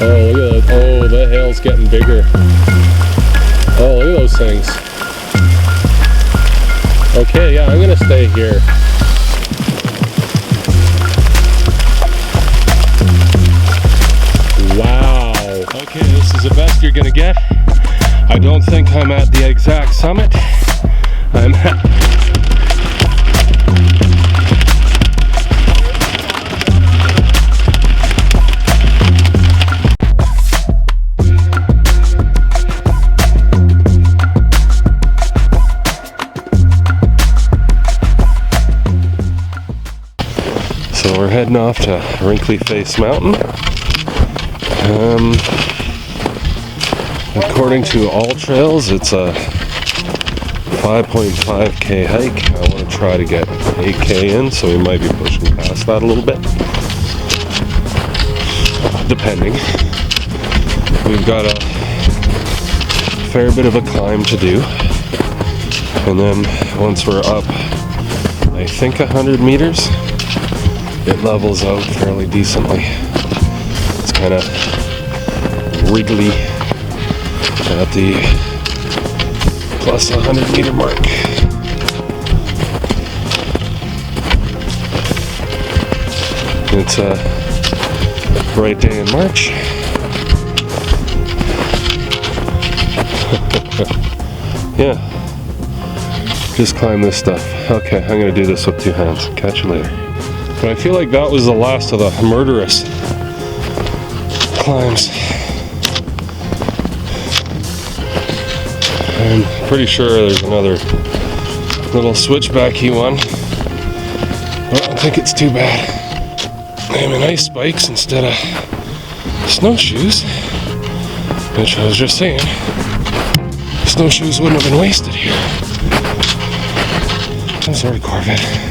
Oh, look at that. Oh, the hail's getting bigger. Oh, look at those things. Okay, yeah, I'm gonna stay here. Wow. Okay, this is the best you're gonna get. I don't think I'm at the exact summit. I'm at... So we're heading off to Wrinkly Face Mountain. According to all trails, it's a 5.5k hike. I want to try to get 8k in, so we might be pushing past that a little bit. Depending. We've got a fair bit of a climb to do. And then once we're up, I think 100 meters, it levels out fairly decently. It's kind of wriggly at the plus 100 meter mark. It's a bright day in March. Yeah, just climb this stuff. Okay, I'm gonna do this with 2 hands. Catch you later. But I feel like that was the last of the murderous climbs. I'm pretty sure there's another little switchbacky one. I don't think it's too bad. I'm in ice spikes instead of snowshoes, which I was just saying, snowshoes wouldn't have been wasted here. I'm sorry, Corvette.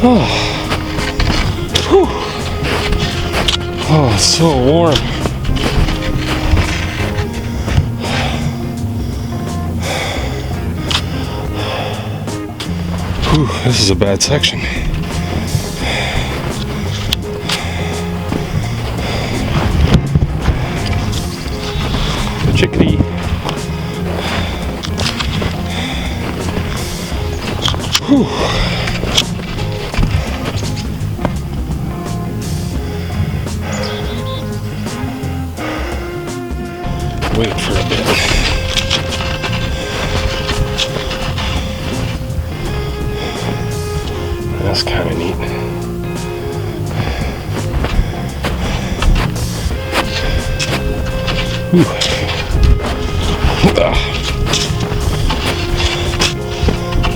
Oh, whew. Oh, it's so warm. Whew, this is a bad section. The chickadee. Whew. Wait for a bit. That's kind of neat.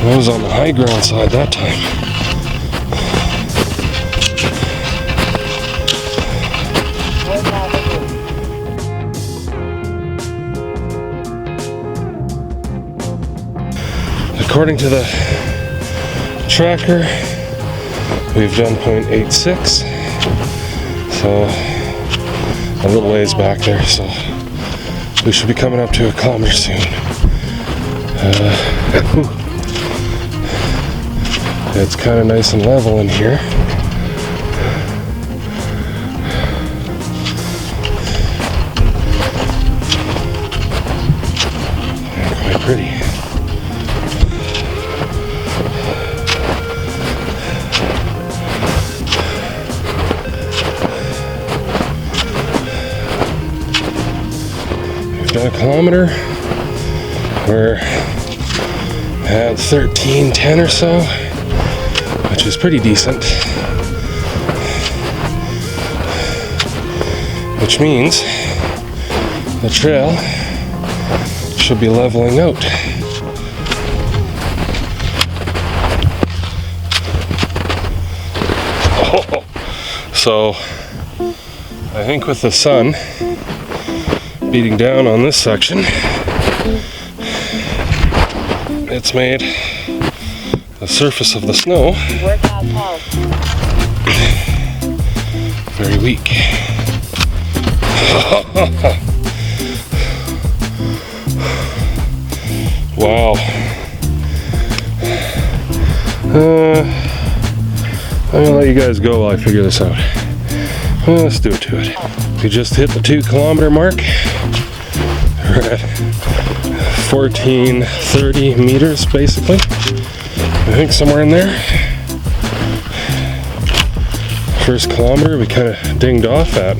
I was on the high ground side that time. According to the tracker, we've done 0.86, so a little ways back there, so we should be coming up to a kilometer soon. It's kind of nice and level in here. And quite pretty. Done a kilometer. We're at 13:10 or so, which is pretty decent. Which means the trail should be leveling out. Oh, so I think with the sun beating down on this section, it's made the surface of the snow week. Wow. I'm gonna let you guys go while I figure this out. Well, let's do it to it. We just hit the 2 kilometer mark. We're at 1430 meters basically. I think somewhere in there. First kilometer we kind of dinged off at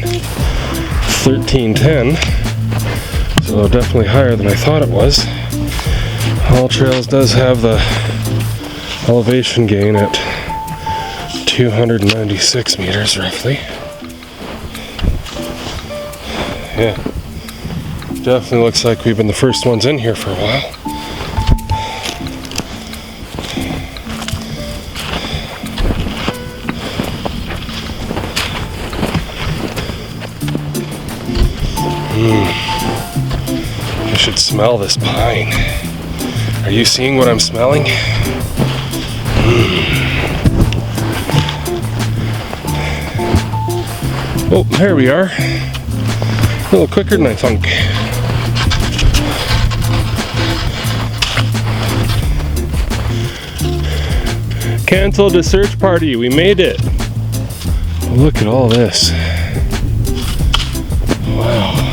1310. So definitely higher than I thought it was. All Trails does have the elevation gain at 296 meters roughly. Yeah, definitely looks like we've been the first ones in here for a while. I should smell this pine. Are you seeing what I'm smelling? Oh, there we are. A little quicker than I thought. Canceled the search party. We made it. Look at all this. Wow.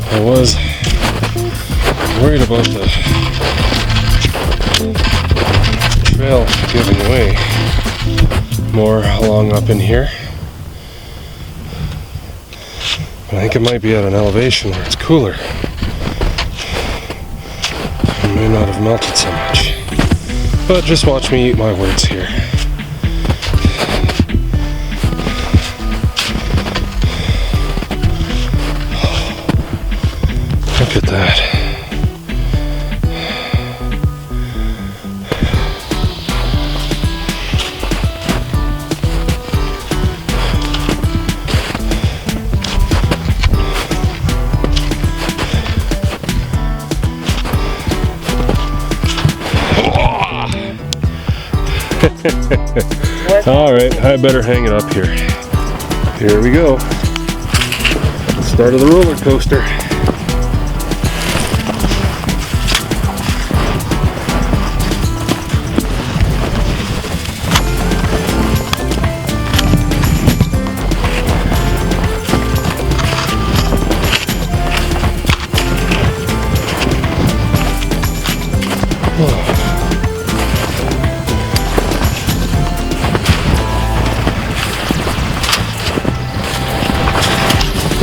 I was worried about the trail giving way more along up in here. I think it might be at an elevation where it's cooler. It may not have melted so much. But just watch me eat my words here. Look at that. All right, I better hang it up here. Here we go. Start of the roller coaster.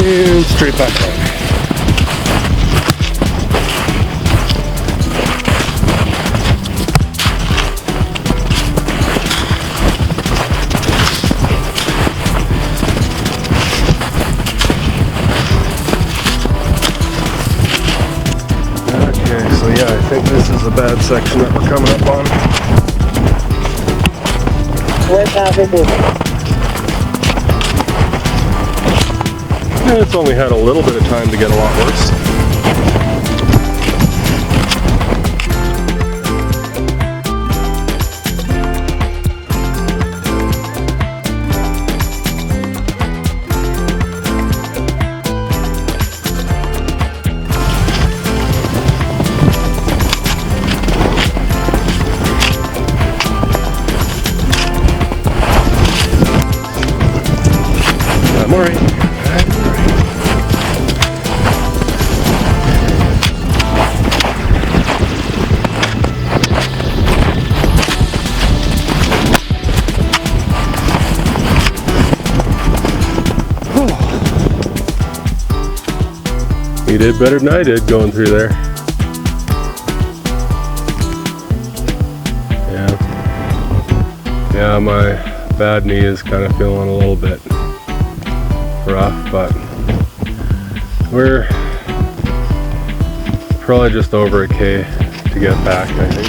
And straight back down. Okay, so yeah, I think this is a bad section that we're coming up on. It's only had a little bit of time to get a lot worse. I'm alright. You did better than I did going through there. Yeah, my bad knee is kind of feeling a little bit rough, but we're probably just over a K to get back, I think.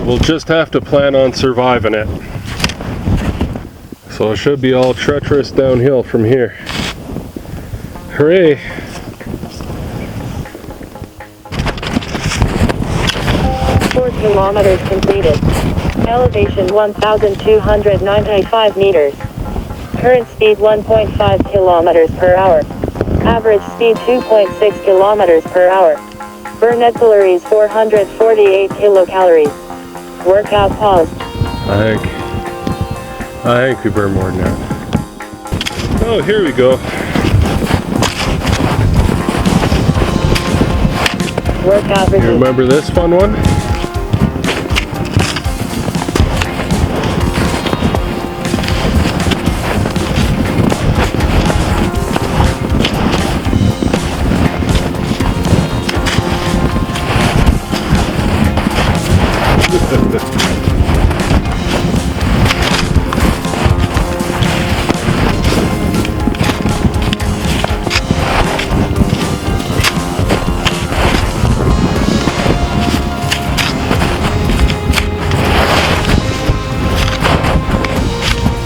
We'll just have to plan on surviving it. So it should be all treacherous downhill from here. Hooray! 4 kilometers completed. Elevation 1,295 meters. Current speed 1.5 kilometers per hour. Average speed 2.6 kilometers per hour. Burn net calories 448 kilocalories. Workout paused. I think we burn more than that. Oh, here we go. Workout You resumed. remember this fun one?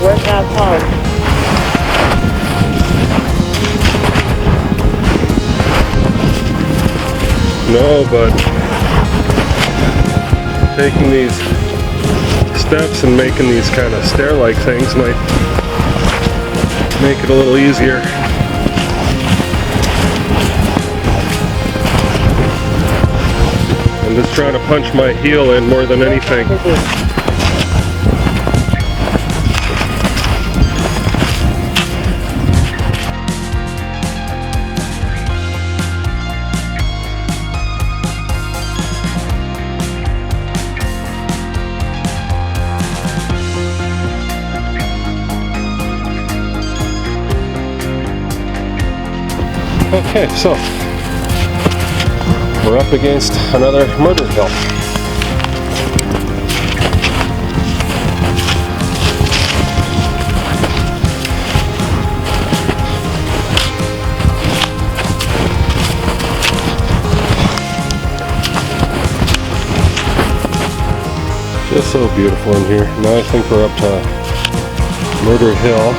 Workout paused. No, but taking these steps and making these kind of stair-like things might make it a little easier. I'm just trying to punch my heel in more than anything. Resumed. Okay, so we're up against another murder hill. Just so beautiful in here. Now I think we're up to Murder Hill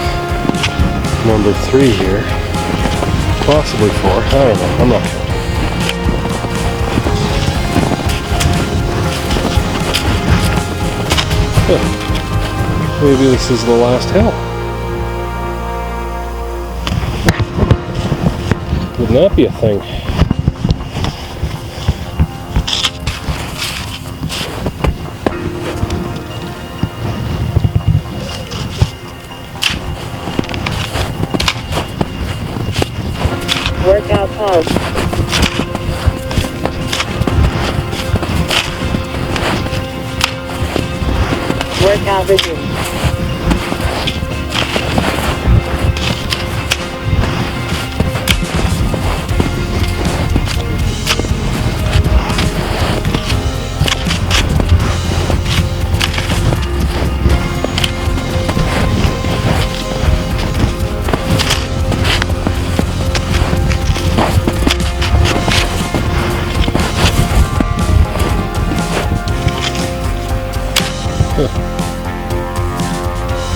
number 3 here. Possibly 4. I don't know. I'm not sure. Maybe this is the last hill. Wouldn't that be a thing? Workout paused. Workout resumed.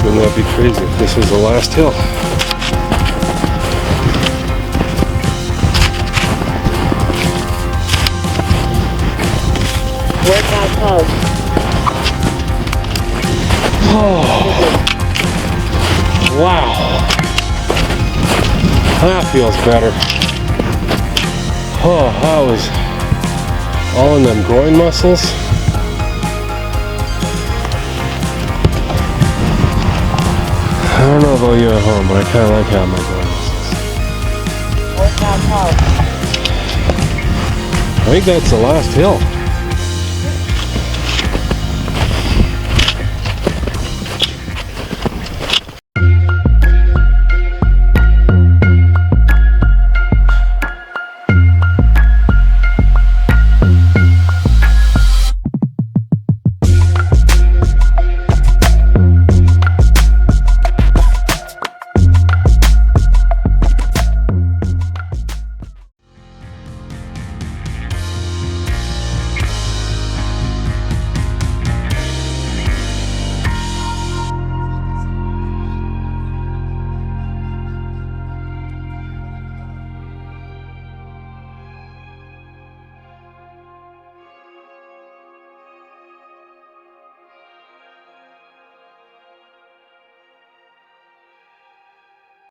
Wouldn't that be crazy if this was the last hill? Workout paused. Oh, wow. That feels better. Oh, that was all in them groin muscles. I don't know about you at home, but I kind of like having my groin muscles. Workout paused. I think that's the last hill.